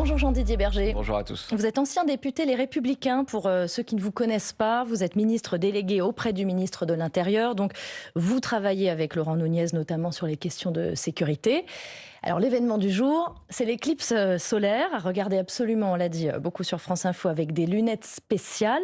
Bonjour Jean-Didier Berger. Bonjour à tous. Vous êtes ancien député Les Républicains. Pour ceux qui ne vous connaissent pas, vous êtes ministre délégué auprès du ministre de l'Intérieur. Donc vous travaillez avec Laurent Nunez notamment sur les questions de sécurité. Alors l'événement du jour, c'est l'éclipse solaire. Regardez absolument, on l'a dit beaucoup sur France Info, avec des lunettes spéciales.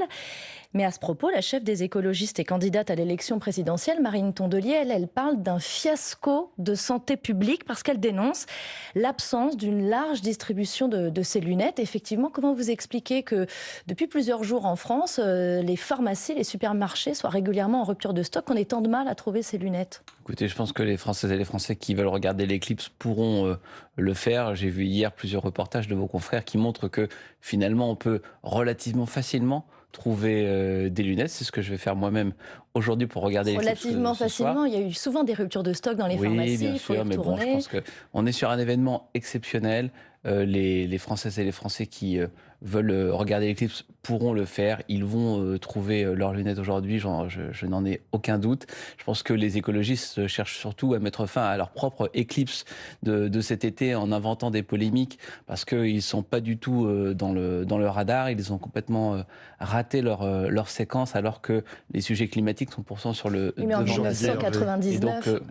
Mais à ce propos, la chef des écologistes et candidate à l'élection présidentielle, Marine Tondelier, elle parle d'un fiasco de santé publique parce qu'elle dénonce l'absence d'une large distribution de ces lunettes. Effectivement, comment vous expliquez que depuis plusieurs jours en France, les pharmacies, les supermarchés soient régulièrement en rupture de stock, qu'on ait tant de mal à trouver ces lunettes? Écoutez, je pense que les Françaises et les Français qui veulent regarder l'éclipse pourront le faire. J'ai vu hier plusieurs reportages de vos confrères qui montrent que finalement on peut relativement facilement trouver des lunettes. C'est ce que je vais faire moi-même aujourd'hui pour regarder l'éclipse Relativement ce soir. facilement, il y a eu souvent des ruptures de stock dans les Oui, pharmacies, bien il faut sûr, y mais bon, je retourner. pense qu'on est sur un événement exceptionnel. Les Françaises et les Français qui veulent regarder l'éclipse pourront le faire. Ils vont trouver leurs lunettes aujourd'hui, je n'en ai aucun doute. Je pense que les écologistes cherchent surtout à mettre fin à leur propre éclipse de cet été en inventant des polémiques parce qu'ils ne sont pas du tout dans le radar. Ils ont complètement raté leur séquence alors que les sujets climatiques sont pourtant sur le Oui, mais en devant de la scène. 1999... Et donc,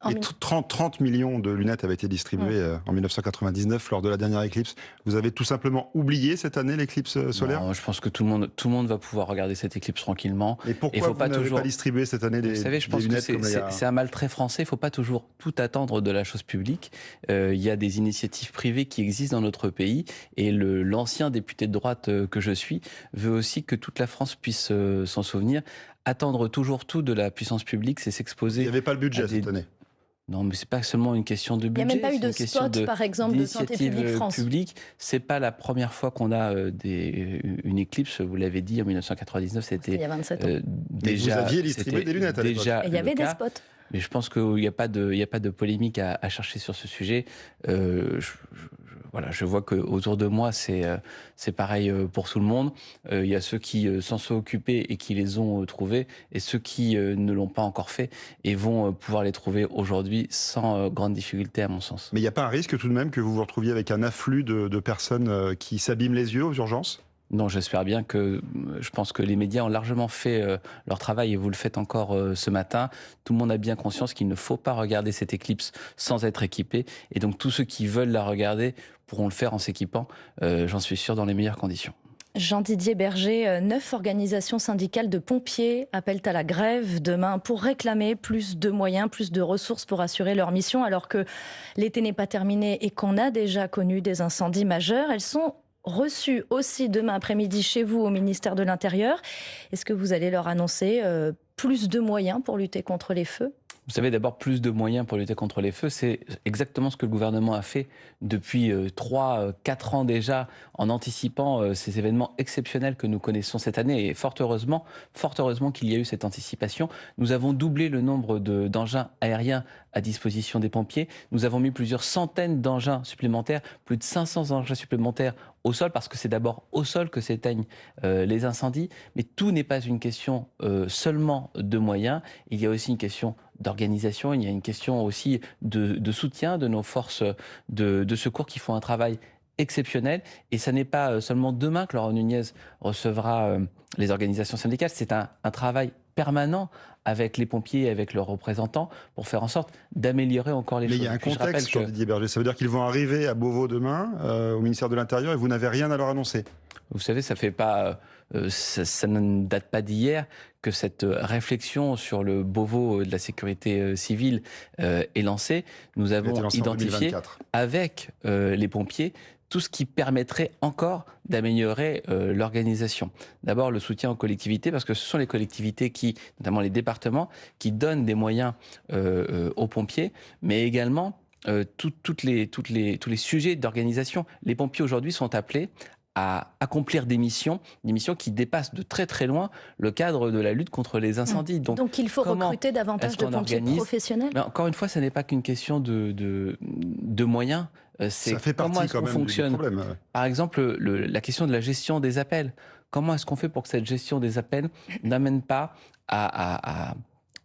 En Et 30 millions de lunettes avaient été distribuées en 1999 lors de la dernière éclipse. Vous avez tout simplement oublié cette année l'éclipse solaire? non, je pense que tout le monde va pouvoir regarder cette éclipse tranquillement. Et pourquoi vous n'avez pas distribué cette année Vous savez, je pense que c'est un mal très français. Il ne faut pas toujours tout attendre de la chose publique. Il y a des initiatives privées qui existent dans notre pays. Et l'ancien député de droite que je suis veut aussi que toute la France puisse s'en souvenir. Attendre toujours tout de la puissance publique, c'est s'exposer. Il n'y avait pas le budget cette année. Non, mais c'est pas seulement une question de budget. Il n'y a même pas eu de spot, par exemple, de Santé publique France. C'est pas la première fois qu'on a une éclipse. Vous l'avez dit, en 1999, c'était il y a 27 ans. déjà. Vous aviez distribué des lunettes à l'époque. Et il y avait des spots. Mais je pense qu'il n'y a pas de polémique à chercher sur ce sujet. Je vois qu'autour de moi, c'est pareil pour tout le monde. Il y a ceux qui s'en sont occupés et qui les ont trouvés, et ceux qui ne l'ont pas encore fait et vont pouvoir les trouver aujourd'hui sans grande difficulté, à mon sens. Mais il n'y a pas un risque tout de même que vous vous retrouviez avec un afflux de personnes qui s'abîment les yeux aux urgences? Non, j'espère bien que... Je pense que les médias ont largement fait leur travail et vous le faites encore ce matin. Tout le monde a bien conscience qu'il ne faut pas regarder cette éclipse sans être équipé. Et donc tous ceux qui veulent la regarder pourront le faire en s'équipant, j'en suis sûr, dans les meilleures conditions. Jean-Didier Berger, 9 organisations syndicales de pompiers appellent à la grève demain pour réclamer plus de moyens, plus de ressources pour assurer leur mission, alors que l'été n'est pas terminé et qu'on a déjà connu des incendies majeurs. Elles sont reçues aussi demain après-midi chez vous au ministère de l'Intérieur. Est-ce que vous allez leur annoncer plus de moyens pour lutter contre les feux ? Vous savez, d'abord, plus de moyens pour lutter contre les feux, c'est exactement ce que le gouvernement a fait depuis 3-4 ans déjà, en anticipant ces événements exceptionnels que nous connaissons cette année. Et fort heureusement qu'il y a eu cette anticipation. Nous avons doublé le nombre d'engins aériens à disposition des pompiers. Nous avons mis plusieurs centaines d'engins supplémentaires, plus de 500 engins supplémentaires au sol, parce que c'est d'abord au sol que s'éteignent les incendies. Mais tout n'est pas une question seulement de moyens. Il y a aussi une question d'organisation, il y a une question aussi de soutien de nos forces de secours qui font un travail exceptionnel. Et ça n'est pas seulement demain que Laurent Nunez recevra les organisations syndicales, c'est un travail permanent avec les pompiers et avec leurs représentants pour faire en sorte d'améliorer encore les choses. Mais il y a un contexte, Jean-Didier Berger. Ça veut dire qu'ils vont arriver à Beauvau demain, au ministère de l'Intérieur, et vous n'avez rien à leur annoncer? Vous savez, ça ne date pas d'hier que cette réflexion sur le Beauvau de la sécurité civile est lancée. Nous avons identifié avec les pompiers tout ce qui permettrait encore d'améliorer l'organisation. D'abord, le soutien aux collectivités, parce que ce sont les collectivités qui, notamment les départements, qui donnent des moyens aux pompiers, mais également tous les sujets d'organisation. Les pompiers aujourd'hui sont appelés à accomplir des missions qui dépassent de très très loin le cadre de la lutte contre les incendies. Donc il faut recruter davantage de pompiers professionnels. Mais encore une fois, ce n'est pas qu'une question de moyens. Ça fait partie quand même du problème. Par exemple, la question de la gestion des appels. Comment est-ce qu'on fait pour que cette gestion des appels n'amène pas à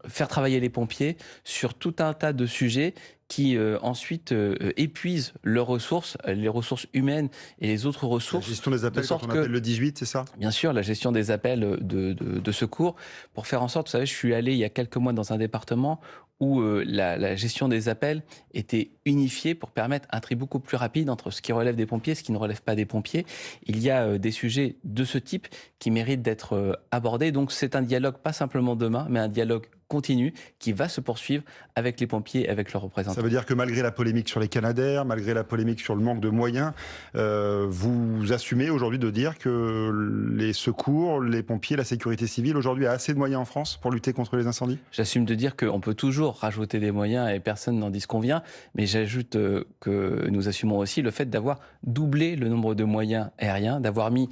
faire travailler les pompiers sur tout un tas de sujets qui ensuite épuisent leurs ressources, les ressources humaines et les autres ressources. La gestion des appels quand on appelle le 18, c'est ça? Bien sûr, la gestion des appels de secours, pour faire en sorte, vous savez, je suis allé il y a quelques mois dans un département où la gestion des appels était unifiée pour permettre un tri beaucoup plus rapide entre ce qui relève des pompiers et ce qui ne relève pas des pompiers. Il y a des sujets de ce type qui méritent d'être abordés. Donc c'est un dialogue, pas simplement demain, mais un dialogue continu qui va se poursuivre avec les pompiers et avec leurs représentants. Ça veut dire que malgré la polémique sur les Canadair, malgré la polémique sur le manque de moyens, vous assumez aujourd'hui de dire que les secours, les pompiers, la sécurité civile aujourd'hui a assez de moyens en France pour lutter contre les incendies? J'assume de dire qu'on peut toujours rajouter des moyens et personne n'en disconvient, mais j'ajoute que nous assumons aussi le fait d'avoir doublé le nombre de moyens aériens, d'avoir mis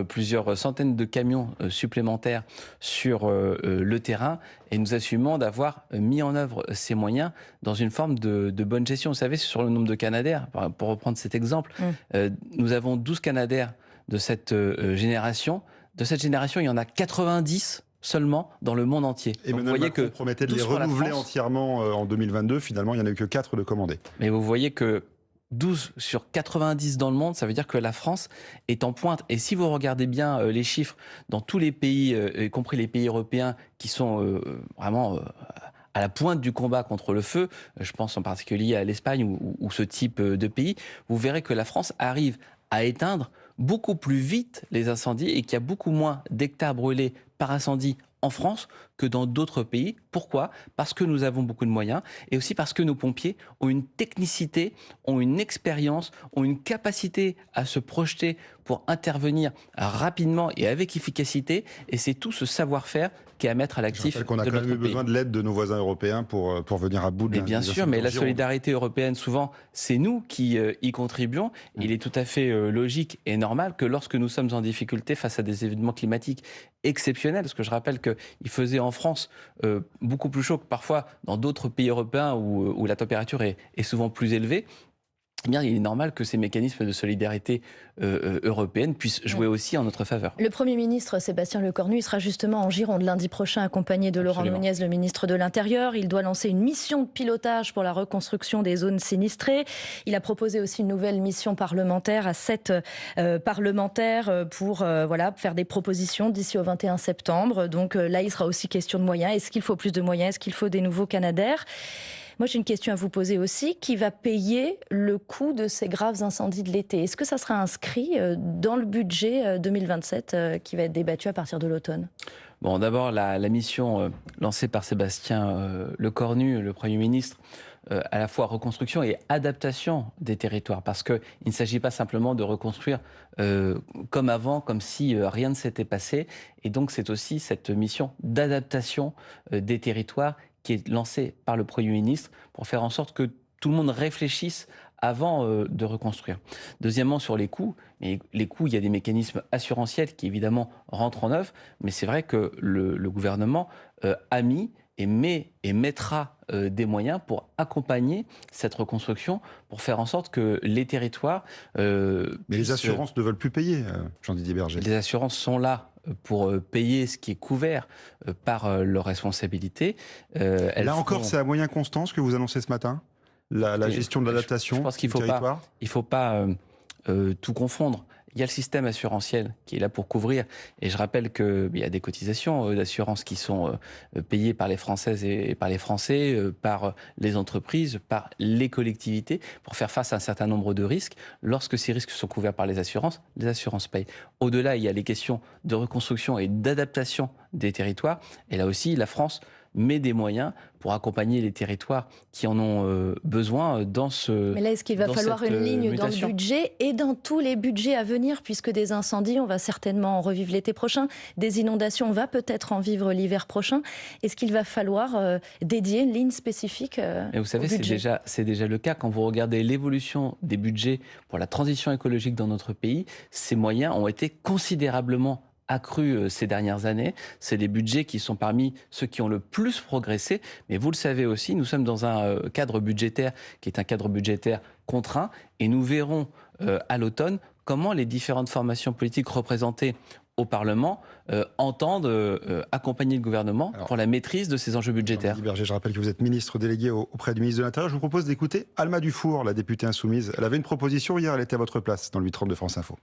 plusieurs centaines de camions supplémentaires sur le terrain, et nous assumons d'avoir mis en œuvre ces moyens dans une forme de bonne gestion. Vous savez, sur le nombre de Canadair, pour reprendre cet exemple, nous avons 12 Canadair de cette génération. De cette génération, il y en a 90 seulement dans le monde entier. Et Emmanuel Macron promettait de les renouveler entièrement en 2022. Finalement, il n'y en a eu que 4 de commandés. Mais vous voyez que 12 sur 90 dans le monde, ça veut dire que la France est en pointe. Et si vous regardez bien les chiffres dans tous les pays, y compris les pays européens qui sont vraiment à la pointe du combat contre le feu, je pense en particulier à l'Espagne ou ce type de pays, vous verrez que la France arrive à éteindre beaucoup plus vite les incendies et qu'il y a beaucoup moins d'hectares brûlés par incendie en France que dans d'autres pays. Pourquoi? Parce que nous avons beaucoup de moyens et aussi parce que nos pompiers ont une technicité, ont une expérience, ont une capacité à se projeter pour intervenir rapidement et avec efficacité. Et c'est tout ce savoir-faire qui est à mettre à l'actif de notre pays. qu'on a quand même eu besoin de l'aide de nos voisins européens pour venir à bout de. Mais bien sûr, mais la solidarité européenne, souvent, c'est nous qui y contribuons. Il est tout à fait logique et normal que lorsque nous sommes en difficulté face à des événements climatiques exceptionnels, parce que je rappelle qu'il faisait en France beaucoup plus chaud que parfois dans d'autres pays européens où la température est souvent plus élevée, eh bien, il est normal que ces mécanismes de solidarité européenne puissent jouer aussi en notre faveur. Le Premier ministre Sébastien Lecornu sera justement en Gironde lundi prochain, accompagné de Laurent Nunez, le ministre de l'Intérieur. Il doit lancer une mission de pilotage pour la reconstruction des zones sinistrées. Il a proposé aussi une nouvelle mission parlementaire à 7 parlementaires pour faire des propositions d'ici au 21 septembre. Donc là, il sera aussi question de moyens. Est-ce qu'il faut plus de moyens? Est-ce qu'il faut des nouveaux Canadair? Moi, j'ai une question à vous poser aussi. Qui va payer le coût de ces graves incendies de l'été? Est-ce que ça sera inscrit dans le budget 2027 qui va être débattu à partir de l'automne? Bon, d'abord, la mission lancée par Sébastien Lecornu, le Premier ministre, à la fois reconstruction et adaptation des territoires, parce qu'il ne s'agit pas simplement de reconstruire comme avant, comme si rien ne s'était passé. Et donc, c'est aussi cette mission d'adaptation des territoires qui est lancée par le Premier ministre pour faire en sorte que tout le monde réfléchisse avant de reconstruire. Deuxièmement, sur les coûts, il y a des mécanismes assurantiels qui évidemment rentrent en œuvre, mais c'est vrai que le gouvernement a mis et mettra des moyens pour accompagner cette reconstruction, pour faire en sorte que les territoires... mais les assurances ne veulent plus payer, Jean-Didier Berger. Les assurances sont là pour payer ce qui est couvert par leurs responsabilités. Là encore, c'est à moyen constant ce que vous annoncez ce matin, la gestion de l'adaptation. Je pense qu'il ne faut pas tout confondre. Il y a le système assurantiel qui est là pour couvrir. Et je rappelle qu'il y a des cotisations d'assurance qui sont payées par les Françaises et par les Français, par les entreprises, par les collectivités, pour faire face à un certain nombre de risques. Lorsque ces risques sont couverts par les assurances payent. Au-delà, il y a les questions de reconstruction et d'adaptation des territoires. Et là aussi, la France met des moyens pour accompagner les territoires qui en ont besoin dans ce Mais là, est-ce qu'il va falloir une ligne dans le budget et dans tous les budgets à venir, puisque des incendies, on va certainement en revivre l'été prochain, des inondations, on va peut-être en vivre l'hiver prochain. Est-ce qu'il va falloir dédier une ligne spécifique Mais vous savez, c'est déjà le cas. Quand vous regardez l'évolution des budgets pour la transition écologique dans notre pays, ces moyens ont été considérablement accru ces dernières années. C'est des budgets qui sont parmi ceux qui ont le plus progressé. Mais vous le savez aussi, nous sommes dans un cadre budgétaire qui est un cadre budgétaire contraint. Et nous verrons à l'automne comment les différentes formations politiques représentées au Parlement, entendent accompagner le gouvernement pour la maîtrise de ces enjeux budgétaires. Jean-Didier Berger, je rappelle que vous êtes ministre délégué auprès du ministre de l'Intérieur. Je vous propose d'écouter Alma Dufour, la députée insoumise. Elle avait une proposition hier, elle était à votre place dans le 8h30 de France Info.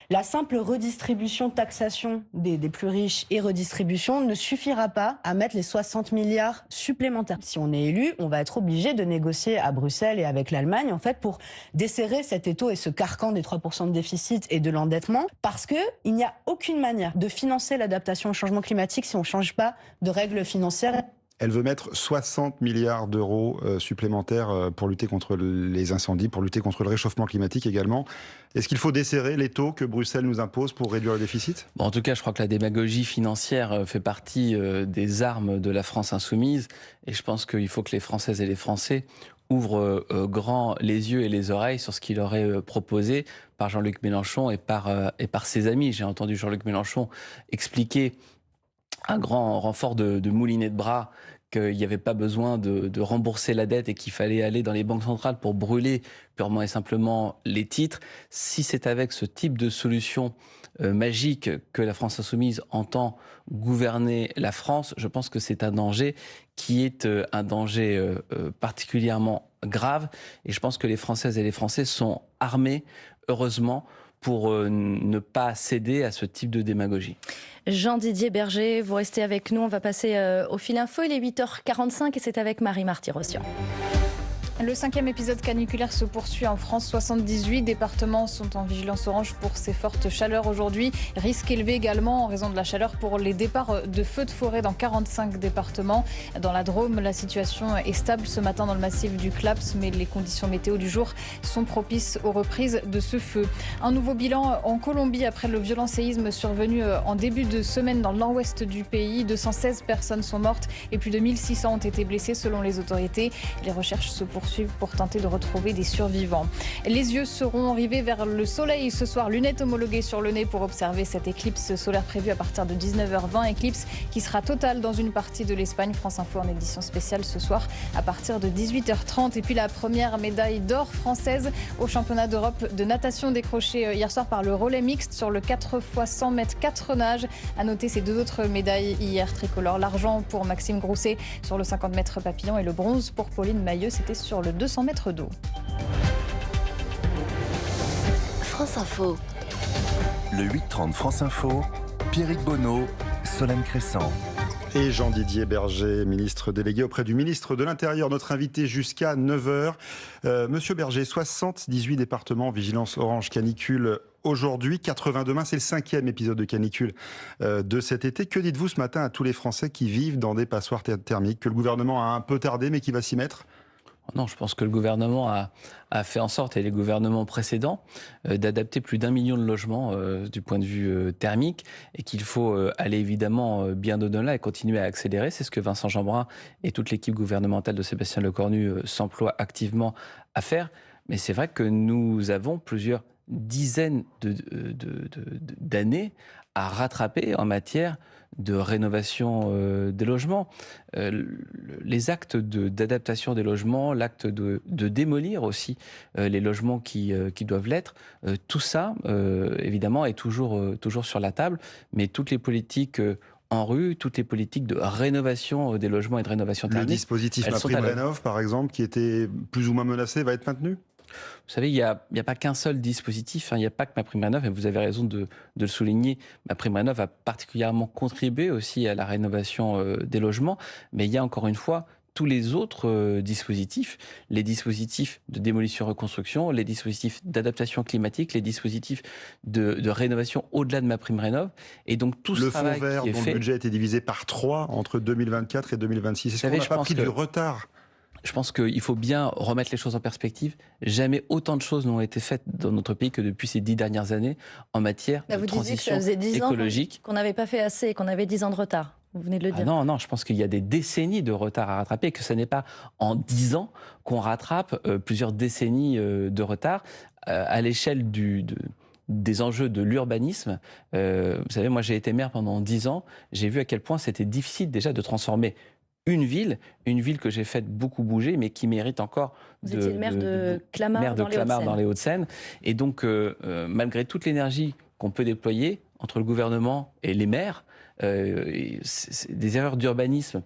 La simple redistribution, taxation des plus riches et redistribution ne suffira pas à mettre les 60 milliards supplémentaires. Si on est élu, on va être obligé de négocier à Bruxelles et avec l'Allemagne, en fait, pour desserrer cet étau et ce carcan des 3% de déficit et de l'endettement, parce qu'il n'y a aucune manière de financer l'adaptation au changement climatique si on ne change pas de règles financières. Elle veut mettre 60 milliards d'euros supplémentaires pour lutter contre les incendies, pour lutter contre le réchauffement climatique également. Est-ce qu'il faut desserrer les taux que Bruxelles nous impose pour réduire le déficit ? En tout cas, je crois que la démagogie financière fait partie des armes de la France insoumise. Et je pense qu'il faut que les Françaises et les Français ouvrent grand les yeux et les oreilles sur ce qu'il leur est proposé par Jean-Luc Mélenchon et par ses amis. J'ai entendu Jean-Luc Mélenchon expliquer un grand renfort de moulinet de bras, qu'il n'y avait pas besoin de rembourser la dette et qu'il fallait aller dans les banques centrales pour brûler purement et simplement les titres. Si c'est avec ce type de solution magique que la France insoumise entend gouverner la France, je pense que c'est un danger qui est un danger particulièrement grave. Et je pense que les Françaises et les Français sont armés, heureusement, pour ne pas céder à ce type de démagogie. Jean-Didier Berger, vous restez avec nous. On va passer au fil info. Il est 8h45 et c'est avec Marie-Marty Rossian. Le 5e épisode caniculaire se poursuit en France. 78 départements sont en vigilance orange pour ces fortes chaleurs aujourd'hui. Risque élevé également en raison de la chaleur pour les départs de feux de forêt dans 45 départements. Dans la Drôme, la situation est stable ce matin dans le massif du Claps, mais les conditions météo du jour sont propices aux reprises de ce feu. Un nouveau bilan en Colombie après le violent séisme survenu en début de semaine dans le nord-ouest du pays. 216 personnes sont mortes et plus de 1600 ont été blessées selon les autorités. Les recherches se poursuivent pour tenter de retrouver des survivants. Les yeux seront rivés vers le soleil ce soir. Lunettes homologuées sur le nez pour observer cette éclipse solaire prévue à partir de 19h20. Éclipse qui sera totale dans une partie de l'Espagne. France Info en édition spéciale ce soir à partir de 18h30. Et puis la première médaille d'or française au championnat d'Europe de natation décrochée hier soir par le relais mixte sur le 4x100 mètres 4 nages. À noter ces deux autres médailles hier tricolores. L'argent pour Maxime Grousset sur le 50 mètres papillon et le bronze pour Pauline Mailleux. C'était sur le 200 mètres d'eau. France Info. Le 8h30 France Info, Pierrick Bonneau, Solène Crescent. Et Jean-Didier Berger, ministre délégué auprès du ministre de l'Intérieur, notre invité jusqu'à 9h. Monsieur Berger, 78 départements, vigilance orange canicule aujourd'hui, 80 demain, c'est le 5e épisode de canicule de cet été. Que dites-vous ce matin à tous les Français qui vivent dans des passoires thermiques, que le gouvernement a un peu tardé mais qui va s'y mettre ? Non, je pense que le gouvernement a fait en sorte, et les gouvernements précédents, d'adapter plus d'1 million de logements du point de vue thermique, et qu'il faut aller évidemment bien au-delà et continuer à accélérer. C'est ce que Vincent Jeanbrun et toute l'équipe gouvernementale de Sébastien Lecornu s'emploient activement à faire. Mais c'est vrai que nous avons plusieurs dizaines d'années à rattraper en matière de rénovation des logements. Les actes d'adaptation des logements, l'acte de démolir aussi les logements qui doivent l'être, tout ça, évidemment, est toujours sur la table, mais toutes les politiques en rue, toutes les politiques de rénovation des logements et de rénovation thermique. Le dispositif MaPrimeRénov', par exemple, qui était plus ou moins menacé, va être maintenu ? Vous savez, il n'y a pas qu'un seul dispositif, il n'y a pas que MaPrimeRénov', et vous avez raison de le souligner. MaPrimeRénov' a particulièrement contribué aussi à la rénovation des logements, mais il y a encore une fois tous les autres dispositifs, les dispositifs de démolition-reconstruction, les dispositifs d'adaptation climatique, les dispositifs de rénovation au-delà de MaPrimeRénov', et donc tout ce travail qui est fait... Le fonds vert, dont le budget a été divisé par 3 entre 2024 et 2026, est-ce qu'on n'a pas pris du retard ? Je pense qu'il faut bien remettre les choses en perspective. Jamais autant de choses n'ont été faites dans notre pays que depuis ces 10 dernières années en matière de transition écologique. Qu'on n'avait pas fait assez, qu'on avait 10 ans de retard. Vous venez de le dire. Non, je pense qu'il y a des décennies de retard à rattraper et que ce n'est pas en 10 ans qu'on rattrape plusieurs décennies de retard à l'échelle des enjeux de l'urbanisme. Vous savez, moi j'ai été maire pendant 10 ans, j'ai vu à quel point c'était difficile déjà de transformer une ville que j'ai faite beaucoup bouger, mais qui mérite encore Vous étiez le maire de Clamart, dans les Hauts-de-Seine. Et donc, malgré toute l'énergie qu'on peut déployer entre le gouvernement et les maires, des erreurs d'urbanisme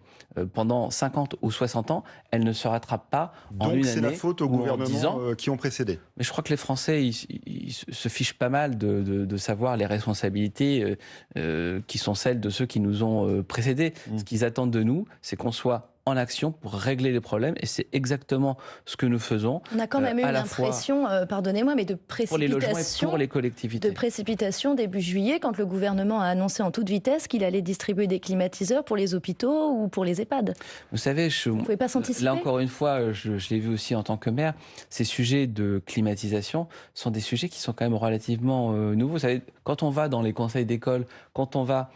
pendant 50 ou 60 ans, elles ne se rattrapent pas en une année. Donc c'est la faute aux gouvernements qui ont précédé. Mais je crois que les Français, ils se fichent pas mal de savoir les responsabilités qui sont celles de ceux qui nous ont précédés. Ce qu'ils attendent de nous, c'est qu'on soit en action pour régler les problèmes, et c'est exactement ce que nous faisons. On a quand même eu l'impression, pardonnez-moi, mais de précipitation, pour les logements et pour les collectivités. De précipitation début juillet, quand le gouvernement a annoncé en toute vitesse qu'il allait distribuer des climatiseurs pour les hôpitaux ou pour les EHPAD. Vous savez, vous ne pouvez pas s'anticiper. Là encore une fois, je l'ai vu aussi en tant que maire, ces sujets de climatisation sont des sujets qui sont quand même relativement nouveaux. Vous savez, quand on va dans les conseils d'école, quand on va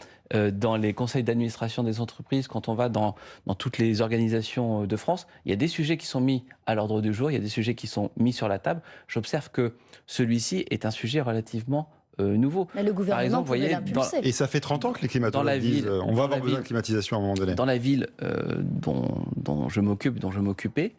dans les conseils d'administration des entreprises, quand on va dans toutes les organisations de France, il y a des sujets qui sont mis à l'ordre du jour, il y a des sujets qui sont mis sur la table. J'observe que celui-ci est un sujet relativement nouveau. Mais le gouvernement pouvait l'impulser. Et ça fait 30 ans que les climatologues disent on va avoir besoin de climatisation à un moment donné. Dans la ville dont je m'occupais,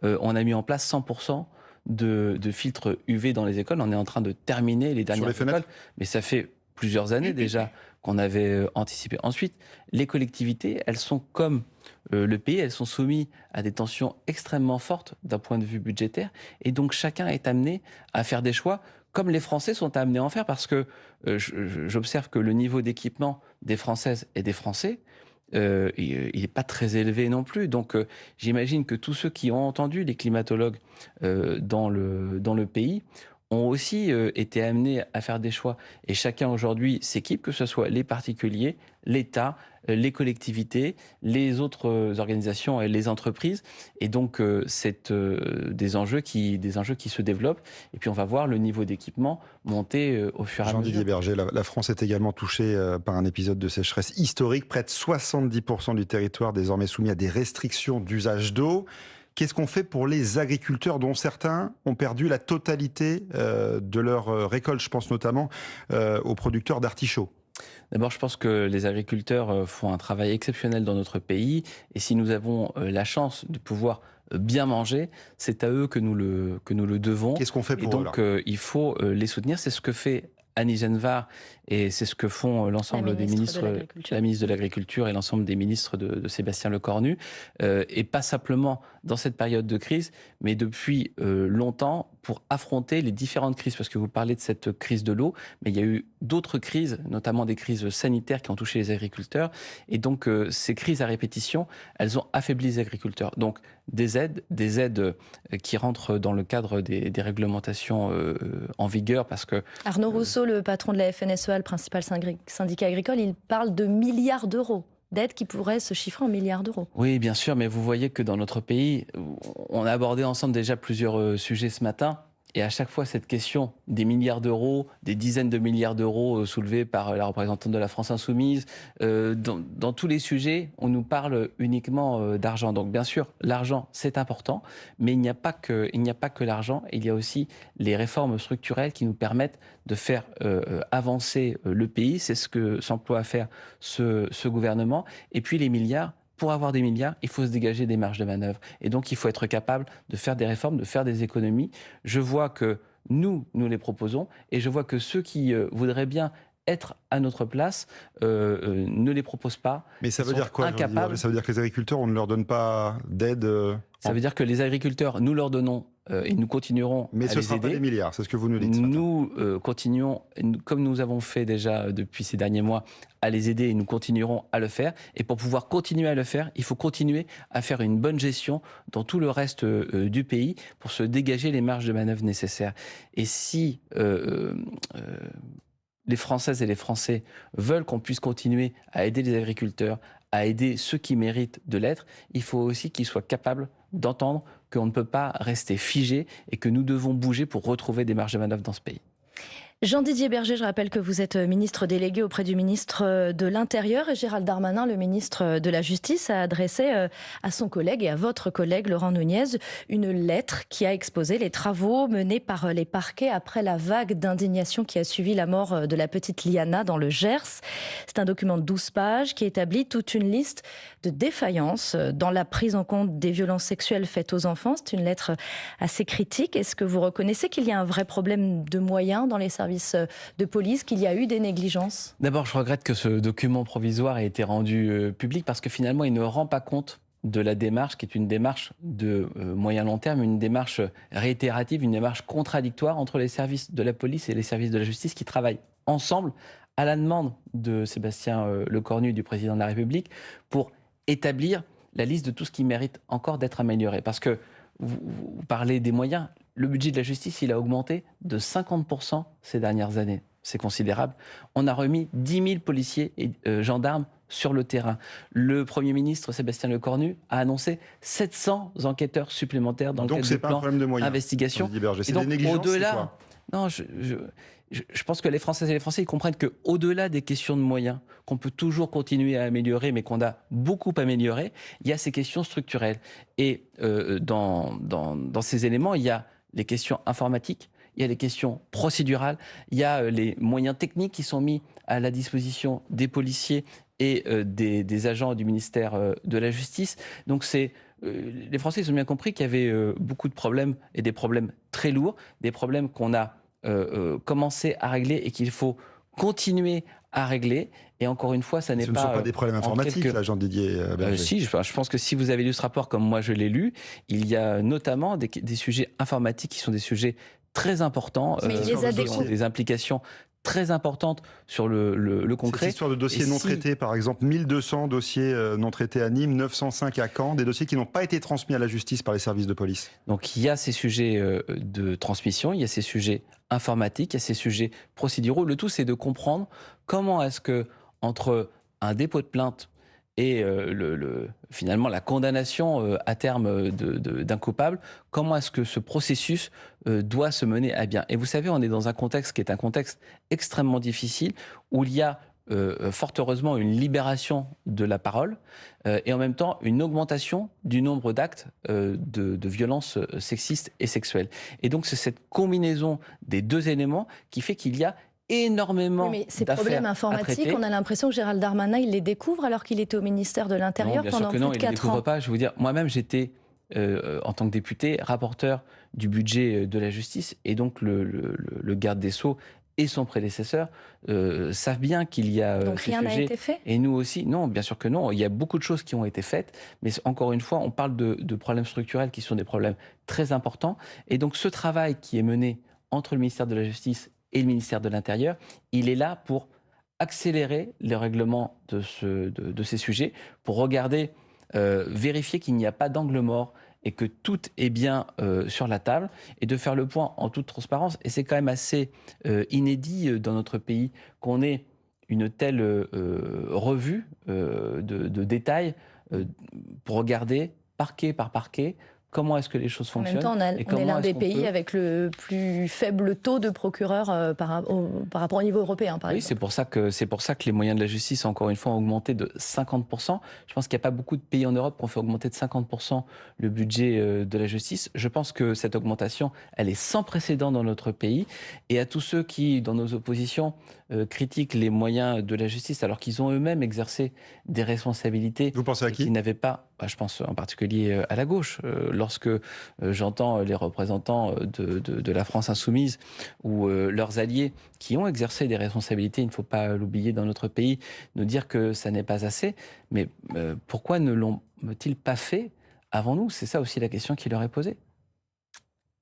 on a mis en place 100% de filtres UV dans les écoles. On est en train de terminer les dernières écoles, mais ça fait plusieurs années déjà qu'on avait anticipé. Ensuite, les collectivités, elles sont comme le pays, elles sont soumises à des tensions extrêmement fortes d'un point de vue budgétaire, et donc chacun est amené à faire des choix comme les Français sont amenés à en faire, parce que j'observe que le niveau d'équipement des Françaises et des Français, il n'est pas très élevé non plus. Donc j'imagine que tous ceux qui ont entendu les climatologues dans le pays ont aussi été amenés à faire des choix. Et chacun aujourd'hui s'équipe, que ce soit les particuliers, l'État, les collectivités, les autres organisations et les entreprises. Et donc, c'est des enjeux qui se développent. Et puis, on va voir le niveau d'équipement monter au fur et à mesure. Jean-Didier Berger, la France est également touchée par un épisode de sécheresse historique. Près de 70% du territoire désormais soumis à des restrictions d'usage d'eau. Qu'est-ce qu'on fait pour les agriculteurs dont certains ont perdu la totalité de leur récolte? Je pense notamment aux producteurs d'artichauts. D'abord, je pense que les agriculteurs font un travail exceptionnel dans notre pays. Et si nous avons la chance de pouvoir bien manger, c'est à eux que nous le devons. Qu'est-ce qu'on fait pour eux? Donc, il faut les soutenir. C'est ce que fait Annie Genevard, et c'est ce que font l'ensemble des ministres, la ministre de l'Agriculture et l'ensemble des ministres de Sébastien Lecornu, et pas simplement dans cette période de crise, mais depuis longtemps, pour affronter les différentes crises. Parce que vous parlez de cette crise de l'eau, mais il y a eu d'autres crises, notamment des crises sanitaires qui ont touché les agriculteurs, et donc ces crises à répétition, elles ont affaibli les agriculteurs. Donc des aides qui rentrent dans le cadre des réglementations en vigueur, parce que... Arnaud Rousseau, le patron de la FNSEA, le principal syndicat agricole, il parle de milliards d'euros d'aides qui pourraient se chiffrer en milliards d'euros. Oui, bien sûr, mais vous voyez que dans notre pays, on a abordé ensemble déjà plusieurs sujets ce matin. Et à chaque fois, cette question des milliards d'euros, des dizaines de milliards d'euros soulevés par la représentante de la France Insoumise, dans tous les sujets, on nous parle uniquement d'argent. Donc bien sûr, l'argent, c'est important, mais il n'y a pas que l'argent. Il y a aussi les réformes structurelles qui nous permettent de faire avancer le pays. C'est ce que s'emploie à faire ce gouvernement. Et puis les milliards. Pour avoir des milliards, il faut se dégager des marges de manœuvre. Et donc, il faut être capable de faire des réformes, de faire des économies. Je vois que nous les proposons, et je vois que ceux qui voudraient bien être à notre place ne les proposent pas. Mais ça veut dire quoi? Ça veut dire que les agriculteurs, on ne leur donne pas d'aide Ça veut dire que les agriculteurs, nous leur donnons et nous continuerons à les aider. Mais ce ne sera pas des milliards, c'est ce que vous nous dites. Nous continuons, comme nous avons fait déjà depuis ces derniers mois, à les aider, et nous continuerons à le faire. Et pour pouvoir continuer à le faire, il faut continuer à faire une bonne gestion dans tout le reste du pays pour se dégager les marges de manœuvre nécessaires. Et si les Françaises et les Français veulent qu'on puisse continuer à aider les agriculteurs, à aider ceux qui méritent de l'être, il faut aussi qu'ils soient capables d'entendre qu'on ne peut pas rester figé et que nous devons bouger pour retrouver des marges de manœuvre dans ce pays. Jean-Didier Berger, je rappelle que vous êtes ministre délégué auprès du ministre de l'Intérieur, et Gérald Darmanin, le ministre de la Justice, a adressé à son collègue et à votre collègue Laurent Nunez une lettre qui a exposé les travaux menés par les parquets après la vague d'indignation qui a suivi la mort de la petite Liana dans le Gers. C'est un document de 12 pages qui établit toute une liste de défaillances dans la prise en compte des violences sexuelles faites aux enfants. C'est une lettre assez critique. Est-ce que vous reconnaissez qu'il y a un vrai problème de moyens dans les services services de police, qu'il y a eu des négligences? D'abord, je regrette que ce document provisoire ait été rendu public parce que finalement, il ne rend pas compte de la démarche qui est une démarche de moyen-long terme, une démarche réitérative, une démarche contradictoire entre les services de la police et les services de la justice qui travaillent ensemble à la demande de Sébastien Lecornu, du président de la République, pour établir la liste de tout ce qui mérite encore d'être amélioré. Parce que vous parlez des moyens, le budget de la justice, il a augmenté de 50% ces dernières années. C'est considérable. On a remis 10 000 policiers et gendarmes sur le terrain. Le Premier ministre, Sébastien Lecornu, a annoncé 700 enquêteurs supplémentaires dans le cadre du plan d'investigation. C'est des négligences, au-delà, non, je pense que les Françaises et les Français ils comprennent qu'au-delà des questions de moyens, qu'on peut toujours continuer à améliorer, mais qu'on a beaucoup amélioré, il y a ces questions structurelles. Et dans ces éléments, il y a les questions informatiques, il y a les questions procédurales, il y a les moyens techniques qui sont mis à la disposition des policiers et des agents du ministère de la Justice. Donc les Français ils ont bien compris qu'il y avait beaucoup de problèmes et des problèmes très lourds, des problèmes qu'on a commencé à régler et qu'il faut continuer à régler. Et encore une fois, ça n'est pas... Ce ne sont pas des problèmes informatiques, là, Jean-Didier Berger. Si, je pense que si vous avez lu ce rapport comme moi je l'ai lu, il y a notamment des sujets informatiques qui sont des sujets très importants, mais il les a des implications très importante sur le concret. Cette histoire de dossiers non traités, par exemple, 1200 dossiers non traités à Nîmes, 905 à Caen, des dossiers qui n'ont pas été transmis à la justice par les services de police. Donc il y a ces sujets de transmission, il y a ces sujets informatiques, il y a ces sujets procéduraux. Le tout, c'est de comprendre comment est-ce que, entre un dépôt de plainte et finalement la condamnation à terme d'un coupable, comment est-ce que ce processus doit se mener à bien. Et vous savez, on est dans un contexte qui est un contexte extrêmement difficile, où il y a fort heureusement une libération de la parole et en même temps une augmentation du nombre d'actes de violences sexistes et sexuelles. Et donc c'est cette combinaison des deux éléments qui fait qu'il y a énormément mais ces problèmes informatiques, on a l'impression que Gérald Darmanin, il les découvre alors qu'il était au ministère de l'Intérieur pendant plus de 4 ans. Il ne les découvre pas. Je veux dire, moi-même, j'étais, en tant que député, rapporteur du budget de la justice. Et donc, le garde des Sceaux et son prédécesseur savent bien qu'il y a donc ces rien n'a sujets. été fait. Et nous aussi, non, bien sûr que non. Il y a beaucoup de choses qui ont été faites. Mais encore une fois, on parle de problèmes structurels qui sont des problèmes très importants. Et donc, ce travail qui est mené entre le ministère de la Justice et le ministère de l'Intérieur, il est là pour accélérer le règlement de ces sujets, pour regarder, vérifier qu'il n'y a pas d'angle mort et que tout est bien sur la table, et de faire le point en toute transparence. Et c'est quand même assez inédit dans notre pays qu'on ait une telle revue de détails pour regarder parquet par parquet comment est-ce que les choses fonctionnent. En même temps, on est l'un des pays avec le plus faible taux de procureurs par rapport au niveau européen, par exemple. C'est pour ça que les moyens de la justice, encore une fois, ont augmenté de 50%. Je pense qu'il n'y a pas beaucoup de pays en Europe qui ont fait augmenter de 50% le budget de la justice. Je pense que cette augmentation, elle est sans précédent dans notre pays. Et à tous ceux qui, dans nos oppositions, critiquent les moyens de la justice alors qu'ils ont eux-mêmes exercé des responsabilités. Vous pensez à qui ? Qui n'avaient pas... je pense en particulier à la gauche. Lorsque j'entends les représentants de la France insoumise ou leurs alliés qui ont exercé des responsabilités, il ne faut pas l'oublier dans notre pays, nous dire que ça n'est pas assez. Mais pourquoi ne l'ont-ils pas fait avant nous ? C'est ça aussi la question qui leur est posée.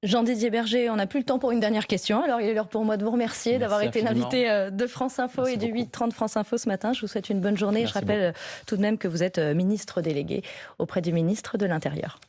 Jean-Didier Berger, on n'a plus le temps pour une dernière question. Alors il est l'heure pour moi de vous remercier d'avoir été l'invité de France Info et du 8h30 France Info ce matin. Je vous souhaite une bonne journée. Je rappelle tout de même que vous êtes ministre délégué auprès du ministre de l'Intérieur.